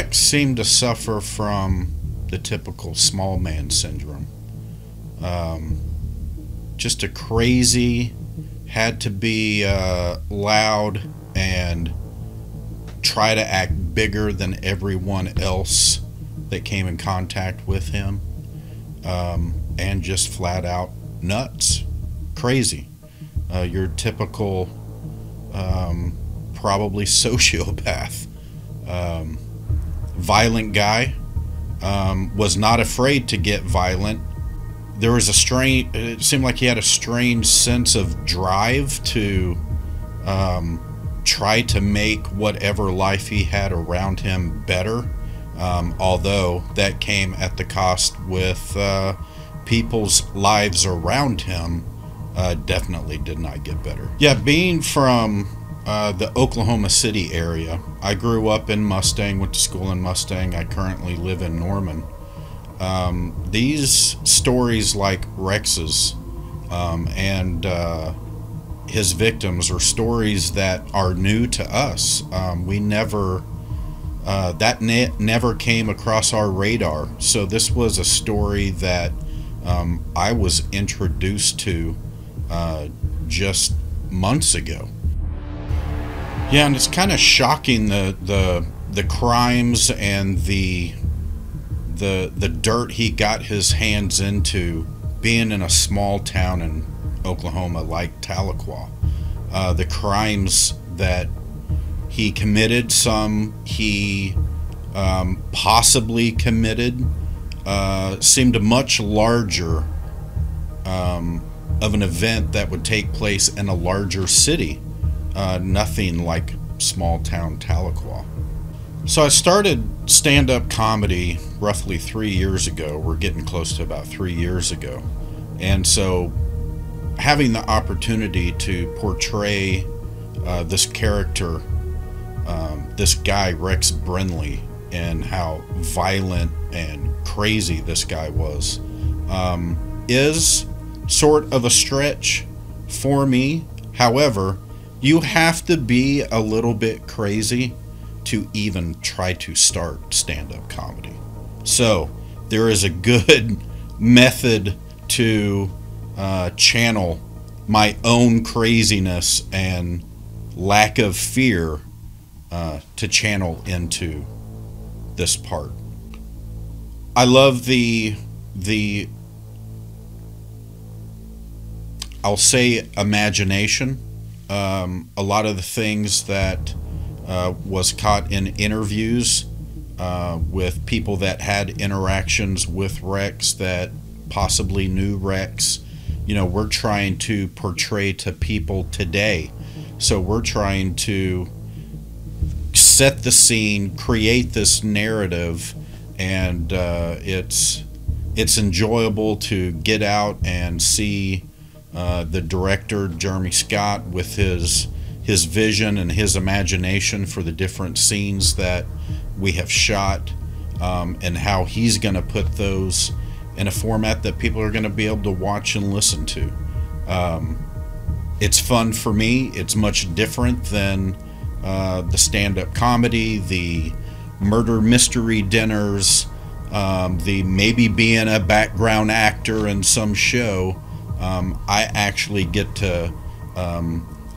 Rex seemed to suffer from the typical small man syndrome. Just a crazy, had to be loud and try to act bigger than everyone else that came in contact with him, and just flat out nuts, crazy. Your typical probably sociopath. Violent guy, was not afraid to get violent. There was it seemed like he had a strange sense of drive to try to make whatever life he had around him better, although that came at the cost with people's lives around him. Definitely did not get better. Yeah, being from the Oklahoma City area, I grew up in Mustang, went to school in Mustang. I currently live in Norman. These stories like Rex's and his victims are stories that are new to us. We never never came across our radar. So this was a story that I was introduced to just months ago. Yeah, and it's kind of shocking the crimes and the dirt he got his hands into being in a small town in Oklahoma like Tahlequah. The crimes that he committed, some he possibly committed, seemed much larger of an event that would take place in a larger city. Nothing like small town Tahlequah. So I started stand-up comedy roughly 3 years ago. We're getting close to about 3 years ago. And so having the opportunity to portray this character, this guy Rex Brinlee, and how violent and crazy this guy was, is sort of a stretch for me. However, you have to be a little bit crazy to even try to start stand-up comedy. So there is a good method to channel my own craziness and lack of fear to channel into this part. I love the I'll say imagination. A lot of the things that was caught in interviews with people that had interactions with Rex that possibly knew Rex. You know, we're trying to portray to people today. So we're trying to set the scene, create this narrative, and it's enjoyable to get out and see the director Jeremy Scott with his vision and his imagination for the different scenes that we have shot, and how he's going to put those in a format that people are going to be able to watch and listen to. It's fun for me. It's much different than the stand-up comedy, the murder mystery dinners, the maybe being a background actor in some show. I actually get to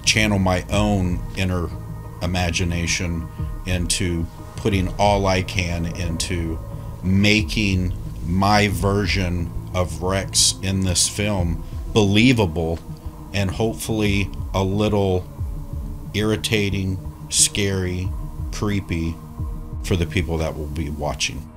channel my own inner imagination into putting all I can into making my version of Rex in this film believable and hopefully a little irritating, scary, creepy for the people that will be watching.